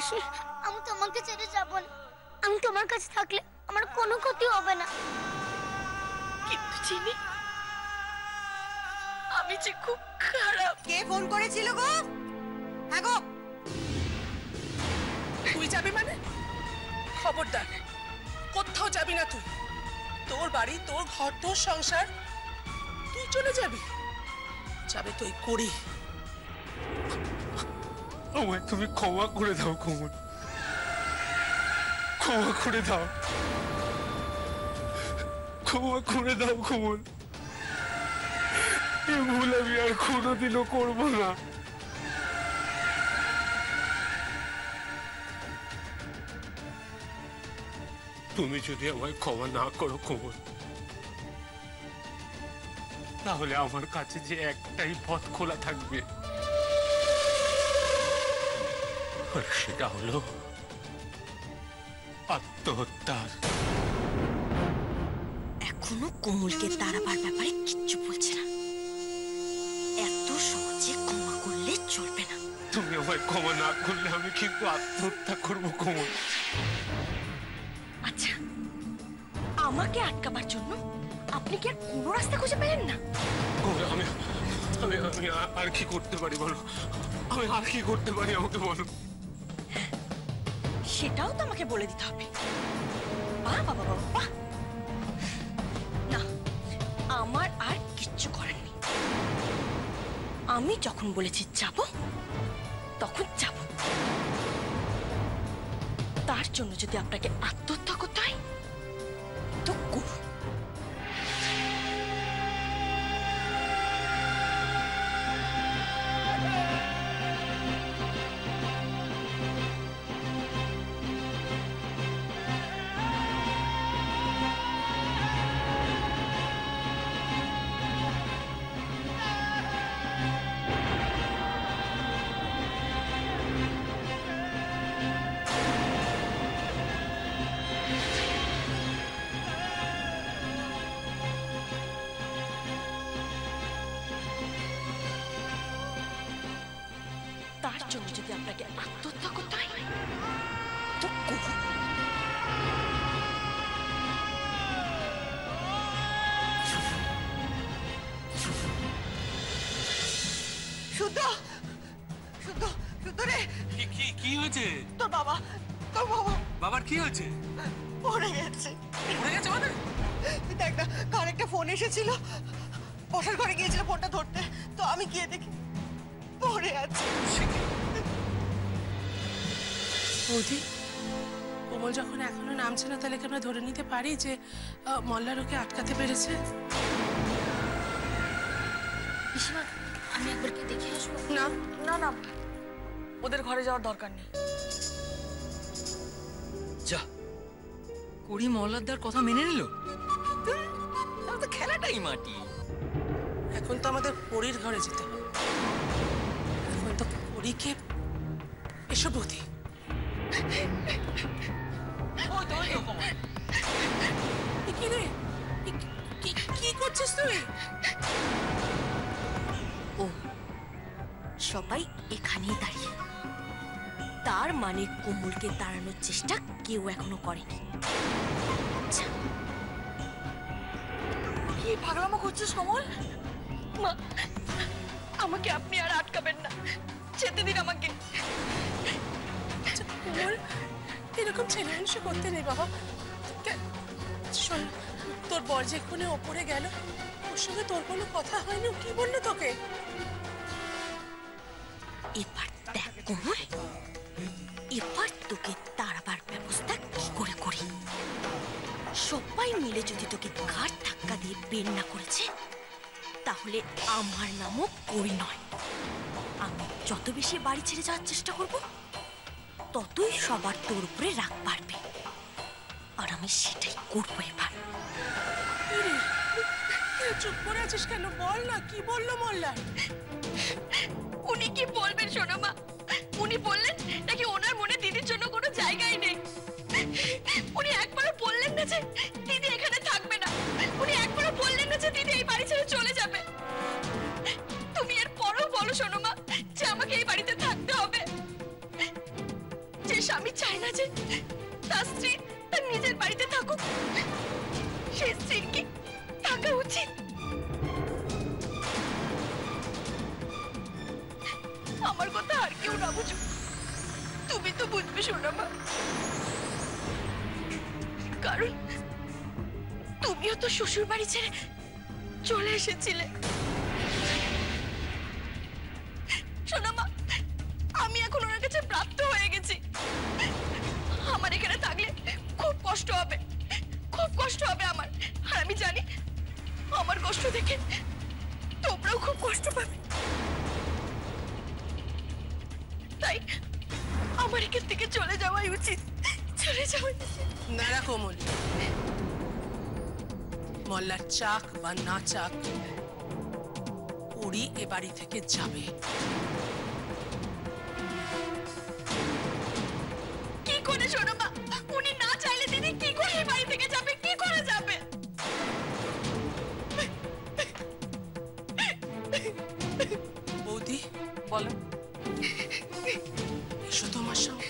পিসি, আমি তোমাকে ছেড়ে যাব না। আমি তোমার কাছে থাকলে আমার কোনো ক্ষতি হবে না। কিন্তু চিনি, আমি যে খুব খারাপ। কে ফোন করেছিল গো? হ্যাঁ গো। তুই যাবি মানে? খবরদার, কোথাও যাবি না তুই। তোর বাড়ি, তোর ঘর, তোর সংসার, তুই চলে যাবি? যাবে তুই করি। আমায় তুমি ক্ষমা করে দাও কোমল, ক্ষমা করে দাও, ক্ষমা করে দাও কোমল। এ ভুল আমি আর কোনোদিনও করবো না। তুমি যদি আমায় ক্ষমা না করো কোমল, তাহলে আমার কাছে যে একটাই পথ খোলা থাকবে, আর সেটা হলো আত্মহত্যার। এখনো কোমলকে তাড়াবার ব্যাপারে কিচ্ছু বলছে না। এত সহজে ক্ষমা করলে চলবে না। তুমি আমায় ক্ষমা না করলে আমি কিন্তু আত্মহত্যা করবো কোমল। আচ্ছা, আমাকে আটকাবার জন্য আপনি কি আর কোনো রাস্তা খুঁজে পেলেন না? আমি আমি আমি আর কি করতে পারি বলো? আমি আর কি করতে পারি আমাকে বলো? সেটাও তো আমাকে বলে দিতে হবে। বাহ বাবা বাবা বাহ। না, আমার আর কিচ্ছু করার নেই। আমি যখন বলেছি যাব, তখন যাব। তার জন্য যদি আপনাকে আত্মহত্যা করতে হয় তো করুন। তার জন্য যদি আপনাকে আত্মহত্যা করতে হয় তো করুন। শুদ্ধ, শুদ্ধ, শুদ্ধ রে। কি হয়েছে? তোর বাবা, তোর বাবা। বাবার কি হয়েছে? পড়ে গেছে। পড়ে গেছে মানে? দেখ না, কার একটা ফোন এসেছিল, বসার ঘরে গিয়েছিল ফোনটা ধরতে, তো আমি গিয়ে দেখি পড়ে আছে। বৌদি, কোমল যখন এখনো নামছে না, তাহলে কি আমরা ধরে নিতে পারি যে মল্লার ওকে আটকাতে পেরেছে? পিসিমা, আমি একবার কি দেখে আসবো? না না না, ওদের ঘরে যাওয়ার দরকার নেই। যা করি, মহল্লাদার কথা মেনে নিল, তো খেলাটাই মাটি। এখন তো আমাদের পরীর ঘরে যেতে হবে। এখন তো পরীকে এসো বৌদি। কি রে, কি করছিস তুই? ও সবাই এখানেই দাঁড়িয়ে, তার মানে কোমলকে তাড়ানোর চেষ্টা কেউ এখনো করেনি। কি পাগলামো করছিস কোমল? মা, আমাকে আপনি আর আটকাবেন না, যেতে দিন আমাকে। কোমল, এরকম ছেলে মানুষ করতে নেই বাবা। শোন, তোর বর যেখানে ওপরে গেল, ওর সঙ্গে তোর কোনো কথা হয়নি? কি বললো তোকে? এবার দেখ কোমল, এবার তোকে তাড়াবার ব্যবস্থা কি করে করি। সবাই মিলে যদি তোকে ঘাট ধাক্কা দিয়ে বের না করেছে, তাহলে আমার নামও করি নয়। আমি যত বেশি বাড়ি ছেড়ে যাওয়ার চেষ্টা করব, ততই সবার তোর উপরে রাগ বাড়বে, আর আমি সেটাই করবো এবার। চুপ করে আছিস কেন? বল না, কি বললো মোল্লা? উনি কি বলবেন শোনো মা? উনি বললেন নাকি ওনার মনে দিদির জন্য কোনো জায়গাই নেই। উনি একবারও বললেন না যে দিদি এখানে থাকবে না। উনি একবারও বললেন না যে দিদি এই বাড়ি ছেড়ে চলে যাবে। তুমি এর পরও বলো শোনো মা যে আমাকে এই বাড়িতে থাকতে হবে। যে চায় না যে তার স্ত্রী তার নিজের বাড়িতে থাকুক। সে স্ত্রীর কি থাকা উচিত? আমার কথা আর কেউ না বুঝুক, তুমি তো বুঝবে সোনামা, কারণ তুমিও তো শ্বশুর বাড়ি ছেড়ে চলে এসেছিলে। সোনামা, আমি এখন ওনার কাছে প্রাপ্ত হয়ে গেছি। আমার এখানে থাকলে খুব কষ্ট হবে, খুব কষ্ট হবে আমার। আর আমি জানি আমার কষ্ট দেখে তোমরাও খুব কষ্ট পাবে। তাই আমার এখান থেকে চলে যাওয়াই উচিত, চলে যাওয়াই উচিত। নারা কোমলি, মল্লার চাক বা না চাক, পরি এ বাড়ি থেকে যাবে। কি করে সোনামা? উনি না চাইলে দিদি কি করে এই বাড়ি থেকে যাবে? কি করে যাবে? বৌদি বলো। এসো তো আমার সঙ্গে।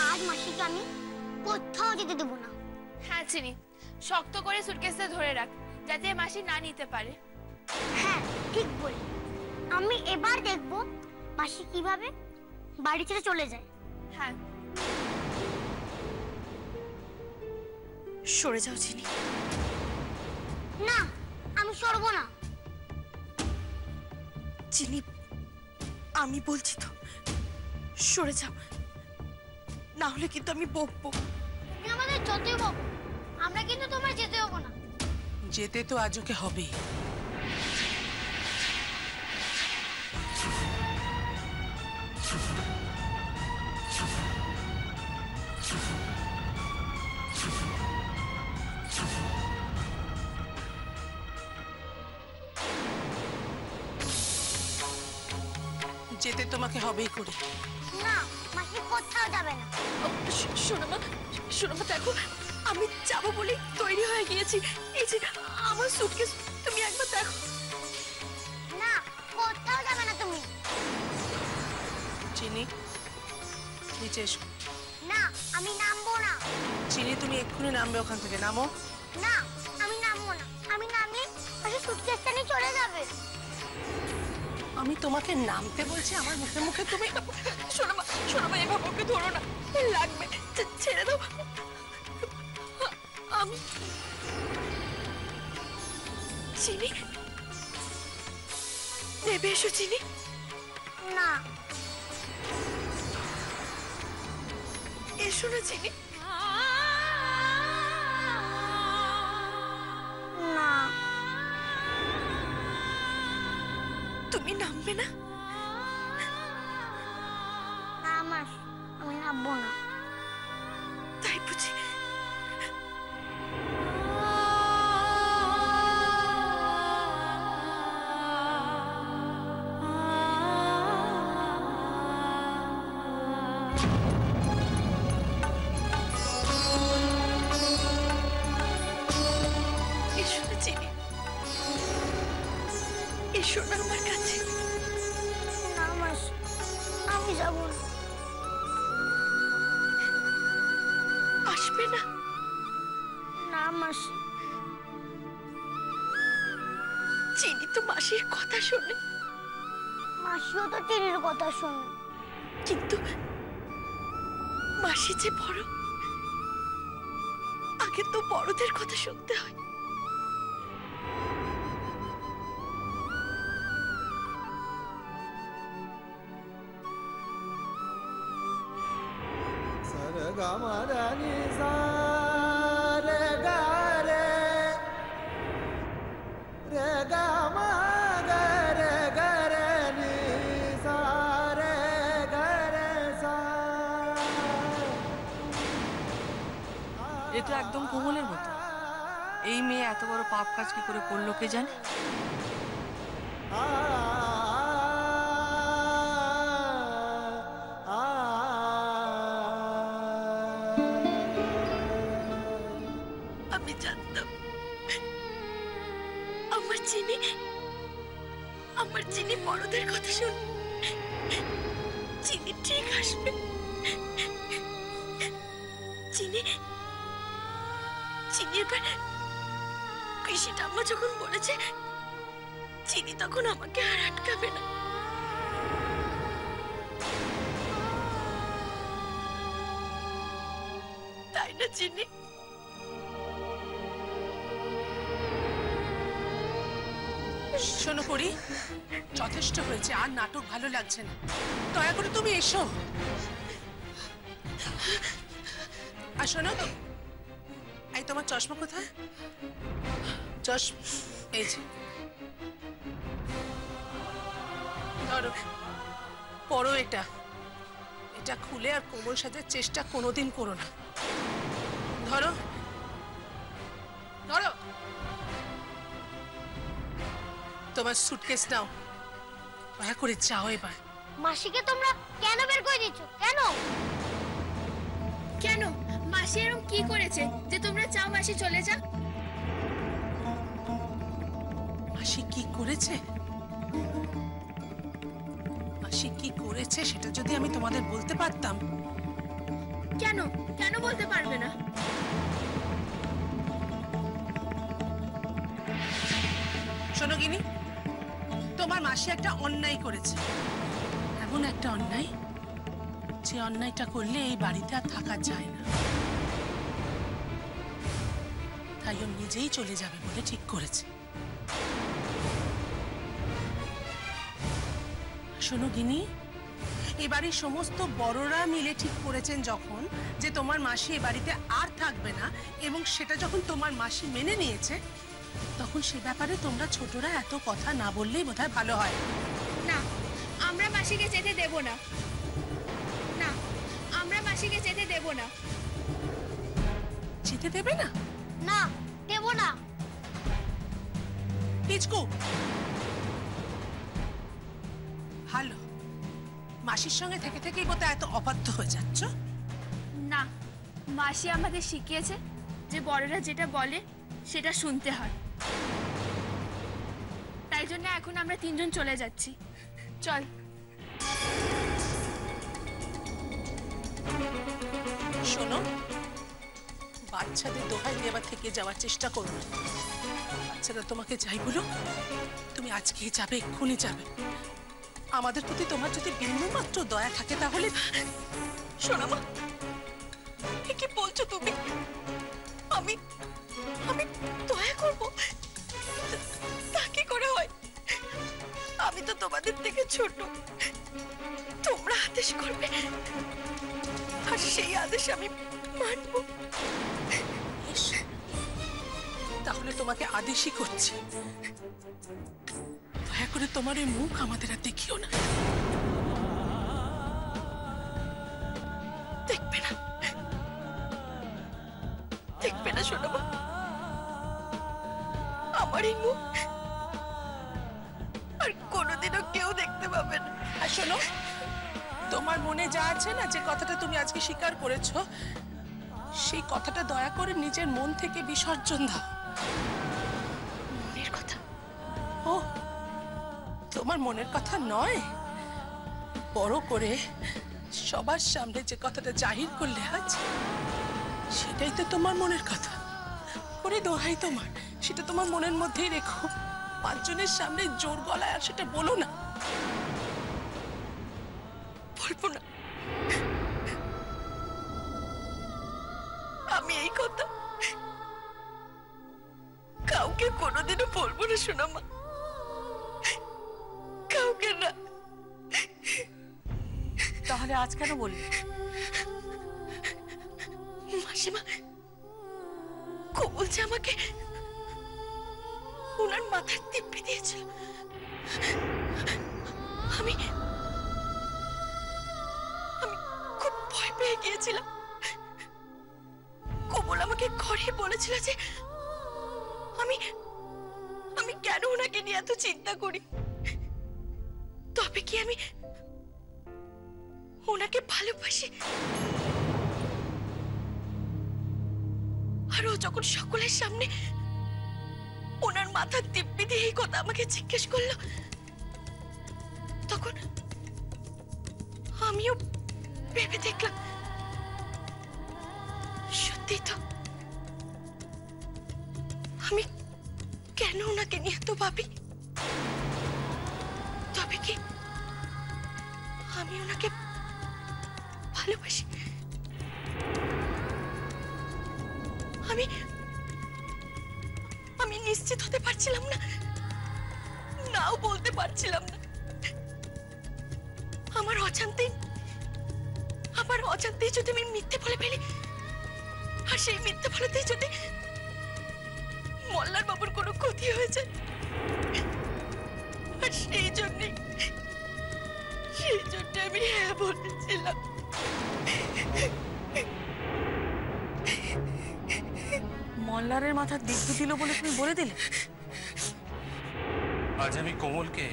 আজ মাসিকে আমি কোথাও যেতে দেবো না। হ্যাঁ চিনি, শক্ত করে সুটকেসটা ধরে রাখ যাতে মাসি না নিতে পারে। হ্যাঁ ঠিক বলি, আমি এবার দেখবো মাসি কিভাবে বাড়ি ছেড়ে চলে যায়। হ্যাঁ সরে যাও চিনি। না, আমি সরবো না। চিনি, আমি বলছি তো, সরে যাও, না হলে কিন্তু আমি বকবো। তুমি আমাদের যতই বকো, আমরা কিন্তু তোমার যেতে হবো না। যেতে তো আজ ওকে হবেই। যেতে তোমাকে হবেই করে। না, মাসি কোথাও যাবে না। সোনামা, সোনামা দেখো, আমি যাবো বলে তৈরি হয়ে গিয়েছি। এই যে আমার সুটকেস, তুমি একবার দেখো। না, কোথাও যাবে না তুমি। চিনি, নিচে এসো। না, আমি নামবো না। চিনি, তুমি এক্ষুনি নামবে ওখান থেকে। নামো। না, আমি নামবো না। আমি নামলে মাসি সুটকেসটা নিয়ে চলে যাবে। আমি তোমাকে নামতে বলছি, আমার মুখে মুখে তুমি। সোনামা, সোনামা এভাবে ওকে ধরো না, লাগবে, ছেড়ে দাও। আমি চিনি, নেবে এসো চিনি। না, এসো না চিনি। না, তুমি নামবে না? না মাসি, আমি নামবো না। তাই বুঝি? এসো না চিনি, এসো না আমার কাছে। না মাসি, আমি যাবো না। আসবে না? না মাসি। চিনি তো মাসির কথা শোনে, মাসিও তো টিনির কথা শোনে। কিন্তু মাসি যে বড়, আগে তো বড়দের কথা শুনতে হয়। এ তো একদম কোমলের মতো। এই মেয়ে এত বড় পাপ কাজ কি করে করলো কে জানে। আমি জানতাম আমার চিনি বড়দের কথা শুন, চিনি ঠিক আসবে। চিনি এবার কৃষি ঠাম্মা যখন বলেছে, চিনি তখন আমাকে আর আটকাবে না। তাই না চিনি? শোনো পরি, যথেষ্ট হয়েছে, আর নাটক ভালো লাগছে না। দয়া করে তুমি এসো। আর শোনো, এই তোমার চশমা কোথায়? এই যে ধরো, পরো এটা। এটা খুলে আর কোমল সাজার চেষ্টা কোনোদিন করো না। ধরো ধরো, তোমার সুটকেস নাও, দয়া করে যাও এবার। মাসিকে তোমরা কেন বের করে দিচ্ছ? কেন? কেন? মাসি এরকম কি করেছে যে তোমরা চাও মাসি চলে যাক? মাসি কি করেছে? মাসি কি করেছে সেটা যদি আমি তোমাদের বলতে পারতাম। কেন কেন বলতে পারবে না? শোনো গিনি, তোমার মাসি একটা অন্যায় করেছে, এমন একটা অন্যায় যে অন্যায়টা করলে এই বাড়িতে আর থাকা যায় না। তাই ও নিজেই চলে যাবে বলে ঠিক করেছে। শোনো গিনি, এবারে সমস্ত বড়রা মিলে ঠিক করেছেন যখন যে তোমার মাসি এ বাড়িতে আর থাকবে না, এবং সেটা যখন তোমার মাসি মেনে নিয়েছে, তখন সে ব্যাপারে তোমরা ছোটরা এত কথা না বললেই বোধহয় ভালো হয়। না, আমরা মাসিকে যেতে দেব না। না, আমরা মাসিকে যেতে দেব না। যেতে দেবে না? না, দেব না। পিচকু, ভালো, মাসির সঙ্গে থেকে থেকেই বোধহয় এত অবাধ্য হয়ে যাচ্ছ। না, মাসি আমাদের শিখিয়েছে যে বড়রা যেটা বলে সেটা শুনতে হয়। তাই জন্য এখন আমরা তিনজন চলে যাচ্ছি। চল। শোনো, বাচ্চাদের দোহাই দেওয়া থেকে যাওয়ার চেষ্টা করো না। বাচ্চারা তোমাকে যাই বলো, তুমি আজকেই যাবে, এক্ষুনি যাবে। আমাদের প্রতি তোমার যদি বিন্দুমাত্র দয়া থাকে তাহলে। শোনো মা, কি বলছো তুমি? আমি দয়া করব? তা কি করে হয়? আমি তো তোমাদের থেকে ছোট। তোমরা আদেশ করবে আর সেই আদেশ আমি মানব। বেশ, তাহলে তোমাকে আদেশই করছি, দয়া করে তোমার ওই মুখ আমাদের আর দেখিও না। দেখবে না, দেখবে না শোনো মা, আমার এই মুখ আর কোনোদিনও কেউ দেখতে পাবে না। আর শোনো, তোমার মনে যা আছে না, যে কথাটা তুমি আজকে স্বীকার করেছো, সেই কথাটা দয়া করে নিজের মন থেকে বিসর্জন দাও। মনের কথা? ও, তোমার মনের কথা নয়, বড় করে সবার সামনে যে কথাটা জাহির করলে আজ, সেটাই তো তোমার মনের কথা। করে দোহাই তোমার, সেটা তোমার মনের মধ্যেই রেখো। পাঁচজনের সামনে জোর গলায় আর সেটা বলো না। বলবো না। আমি এই কথা কাউকে কোনোদিনও বলবো না শোনা মা, কাউকে না। তাহলে আজ কেন বললি? মাসিমা, কমল যে আমাকে ওনার মাথায় টিপে দিয়েছিল, আমি খুব ভয় পেয়ে গিয়েছিলাম। কমল আমাকে ঘরে বলেছিল যে আমি আমি কেন ওনাকে নিয়ে এত চিন্তা করি? তবে কি আমি ওনাকে ভালোবাসি? আর ও যখন সকলের সামনে ওনার মাথার দিব্যি দিয়ে এই কথা আমাকে জিজ্ঞেস করলো, তখন আমিও ভেবে দেখলাম সত্যি তো, আমি কেন ওনাকে নিয়ে এত ভাবি? তবে কি আমি ওনাকে ভালোবাসি? আমি আমি নিশ্চিত হতে পারছিলাম না, নাও বলতে পারছিলাম না। আমার অজান্তেই যদি আমি মিথ্যে বলে ফেলি, আর সেই মিথ্যে বলতেই যদি মল্লার বাবুর কোনো ক্ষতি হয়ে যায়, আর সেই জন্য আমি হ্যাঁ বলেছিলাম। মল্লারের মাথার দিব্যি দিল বলে তুমি বলে দিলে? আজ আমি কোমলকে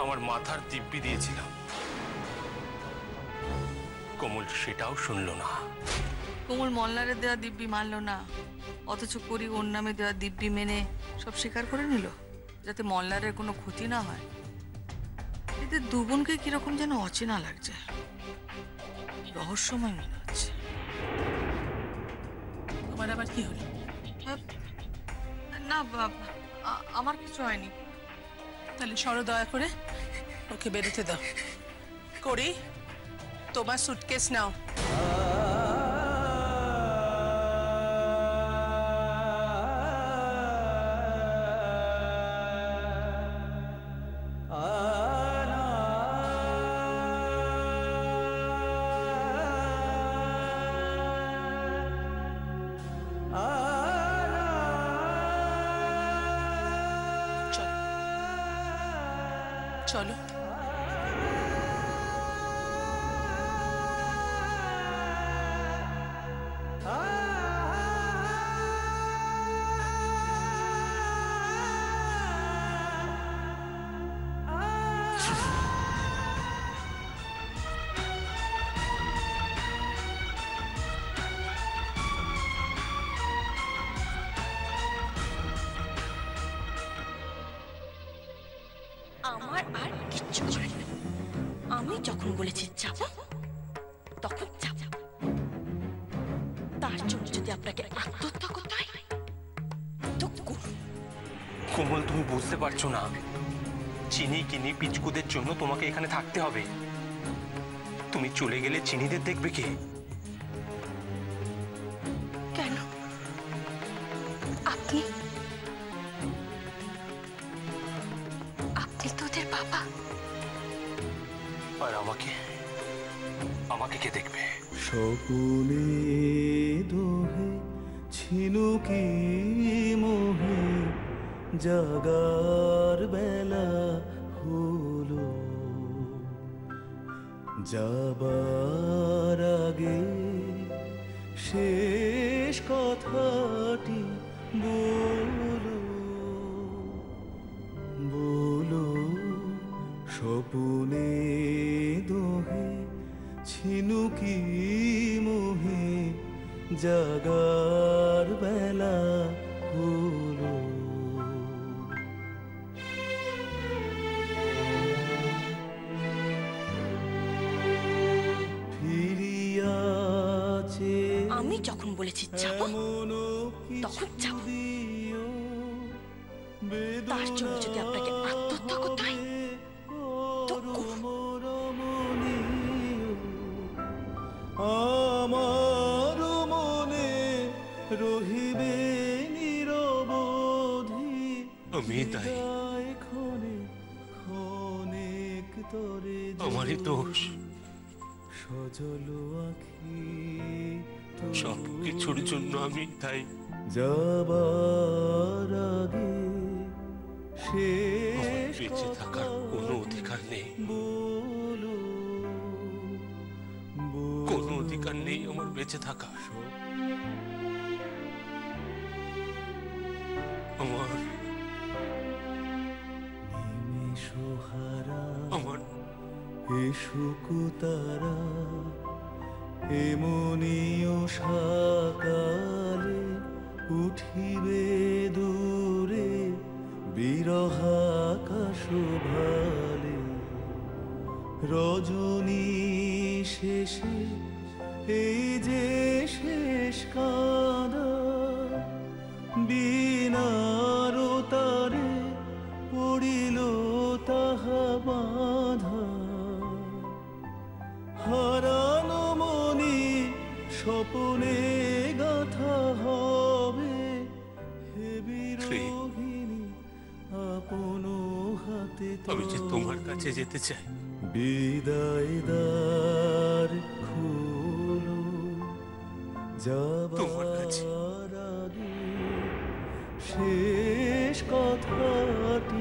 আমার মাথার দিব্যি দিয়েছিলাম, কোমল সেটাও শুনলো না। কোমল মল্লারের দেওয়া দিব্যি মানলো না, অথচ করি ওর নামে দেওয়া দিব্যি মেনে সব স্বীকার করে নিল, যাতে মল্লারের কোনো ক্ষতি না হয়। এদের দুবোনকে কিরকম যেন অচেনা লাগছে, রহস্যময় মনে হচ্ছে। তোমার আবার কি হলো? না আমার কিছু হয়নি। তাহলে সরো, দয়া করে ওকে বেরোতে দাও। করি, তোমার সুটকেস নাও। চলো। আমার আর কিচ্ছু করার নেই। আমি যখন বলেছি যাব, তখন যাব। তার জন্য যদি আপনাকে আত্মহত্যা করতে হয় তো করুন। কোমল, তুমি বুঝতে পারছো না, চিনি কিনি পিচকুদের জন্য তোমাকে এখানে থাকতে হবে। তুমি চলে গেলে চিনিদের দেখবে কে? কেন? আপনি তো ওদের বাবা। আর আমাকে কে দেখবে? সকলে দোহে ছিনুকি মোহে জাগার বেলা হলো, যাবার আগে শেষ কথাটি বলো, বলো স্বপনে দোহে ছিনুকি মোহে জাগার বেলা হলো। ফিরিয়াছে আমি যখন বলেছি যাব, তখন যাব। তার জন্য যদি আপনাকে আত্মহত্যা করতে হয় তো করুন। আমার মনে রহিবে নিরবধি, আমি দায়ী, ক্ষণে ক্ষণিক তরে আমারই দোষ। সজল আখি সব কিছুর জন্য আমি দায়ী। যাবার আগে শেষ বেঁচে থাকার কোনো অধিকার নেই, কোনো অধিকার নেই আমার বেঁচে থাকা। এসুকুতারা এমনিও সকালে উঠিবে দূরে বিরহাকাশ ভালে রজনী শেষে এই যে শেষ কাঁদা বিনার তারে পড়িল তাহা বাঁধা হারানো মনি স্বপনে গাথা হবে হে বিরোহিণী আপন হাতে আমি যে তোমার কাছে যেতে চাই। বিদায় দ্বার খুলো তোমার কাছে। যাবার আগে শেষ কথাটা